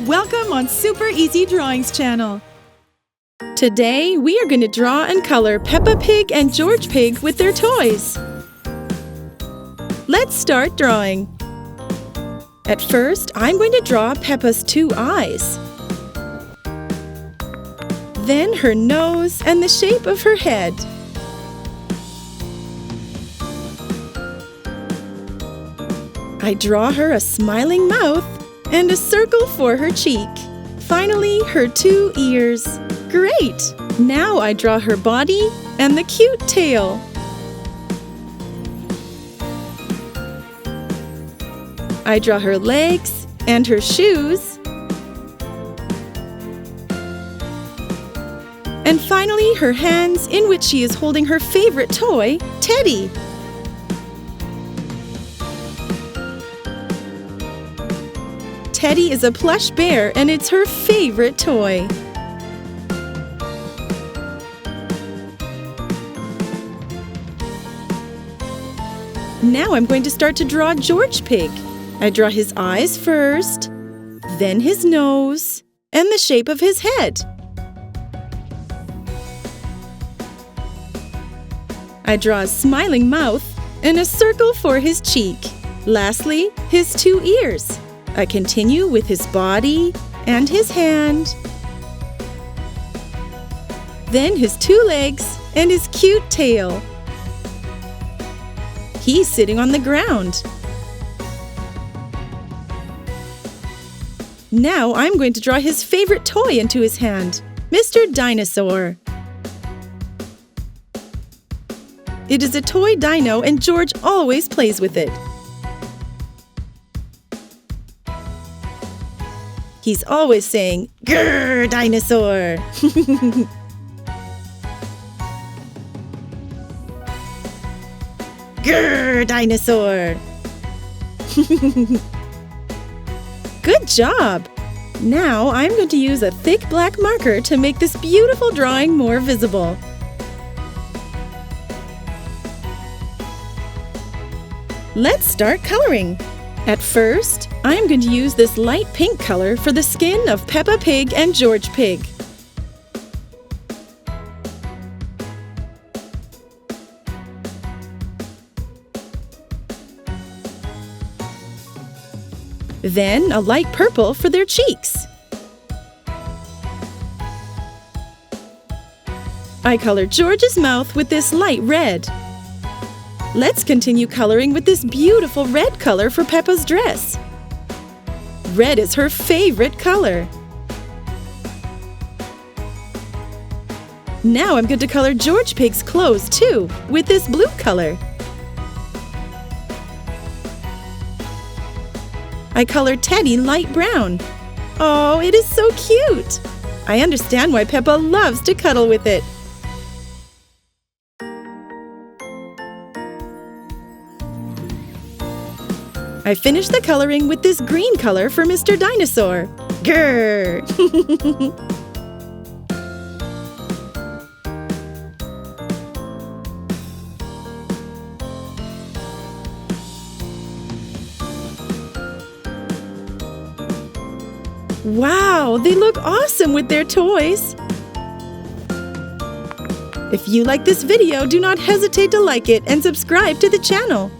Welcome on Super Easy Drawings channel. Today we are going to draw and color Peppa Pig and George Pig with their toys. Let's start drawing. At first, I'm going to draw Peppa's 2 eyes. Then her nose and the shape of her head. I draw her a smiling mouth and a circle for her cheek. Finally, her 2 ears. Great! Now I draw her body and the cute tail. I draw her legs and her shoes. And finally, her hands in which she is holding her favorite toy, Teddy. Teddy is a plush bear and it's her favorite toy. Now I'm going to start to draw George Pig. I draw his eyes first, then his nose, and the shape of his head. I draw a smiling mouth and a circle for his cheek. Lastly, his 2 ears. I continue with his body and his hand. Then his 2 legs and his cute tail. He's sitting on the ground. Now I'm going to draw his favorite toy into his hand, Mr. Dinosaur. It is a toy dino and George always plays with it. He's always saying, "Grrr, dinosaur!" Grrr, dinosaur! Good job! Now I'm going to use a thick black marker to make this beautiful drawing more visible. Let's start coloring. At first, I'm going to use this light pink color for the skin of Peppa Pig and George Pig. Then a light purple for their cheeks. I color George's mouth with this light red. Let's continue coloring with this beautiful red color for Peppa's dress. Red is her favorite color. Now I'm going to color George Pig's clothes too, with this blue color. I colored Teddy light brown. Oh, it is so cute! I understand why Peppa loves to cuddle with it. I finished the coloring with this green color for Mr. Dinosaur. Grrr! Wow, they look awesome with their toys! If you like this video, do not hesitate to like it and subscribe to the channel.